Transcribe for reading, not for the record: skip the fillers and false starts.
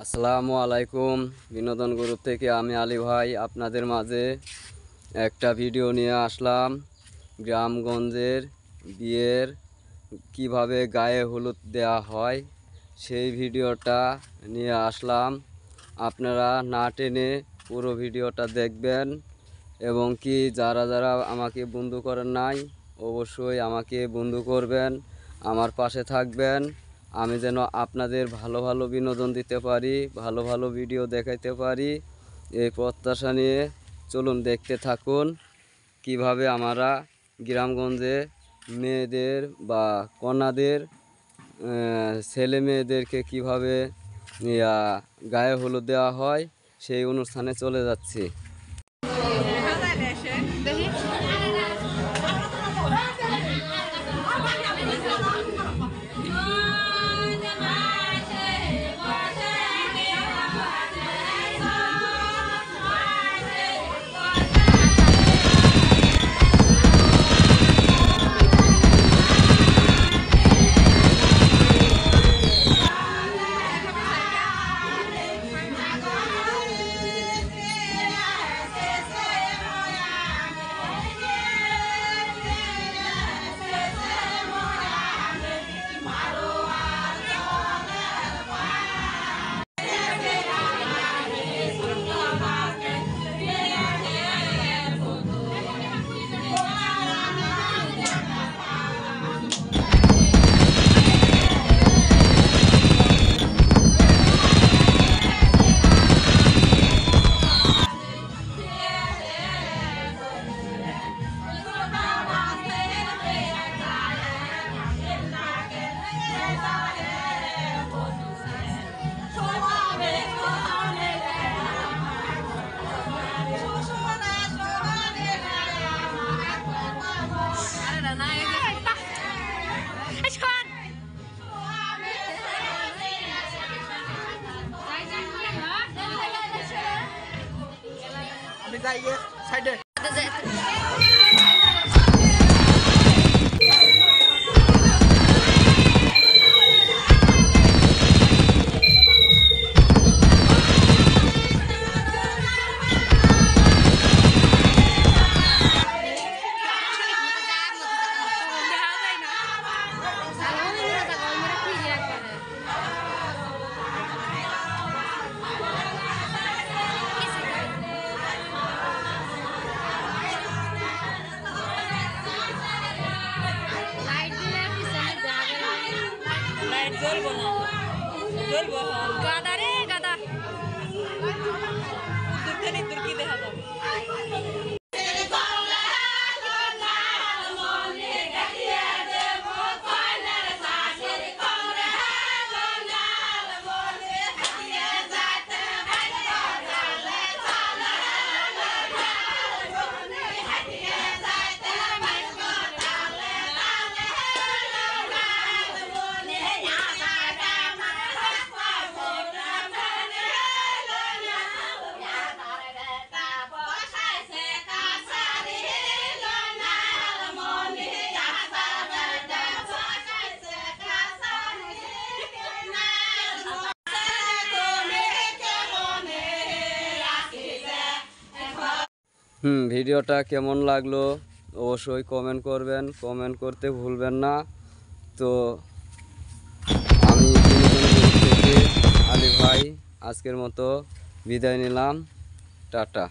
আসসালামু আলাইকুম। বিনোদন গ্রুপ থেকে আমি আলী ভাই আপনাদের মাঝে একটা ভিডিও নিয়ে আসলাম। গ্রামগঞ্জের বিয়ের কিভাবে গায়ে হলুদ দেওয়া হয় সেই ভিডিওটা নিয়ে আসলাম। আপনারা না টেনে পুরো ভিডিওটা দেখবেন এবং কি যারা যারা আমাকে বন্ধু করেন নাই অবশ্যই আমাকে বন্ধু করবেন, আমার পাশে থাকবেন। আমি যেন আপনাদের ভালো ভালো বিনোদন দিতে পারি, ভালো ভালো ভিডিও দেখাইতে পারি, এই প্রত্যাশা নিয়ে চলুন দেখতে থাকুন কিভাবে আমরা গ্রামগঞ্জে মেয়েদের বা কন্যাদের ছেলে মেয়েদেরকে কীভাবে গায়ে হলুদ দেওয়া হয় সেই অনুষ্ঠানে চলে যাচ্ছি। जाइए साइड গাদা রে গাদা তুর্কি দেখা যাবে। ভিডিওটা কেমন লাগলো অবশ্যই কমেন্ট করবেন, কমেন্ট করতে ভুলবেন না। তো আমি বিনোদন গ্রুপ থেকে আলী ভাই আজকের মতো বিদায় নিলাম। টাটা।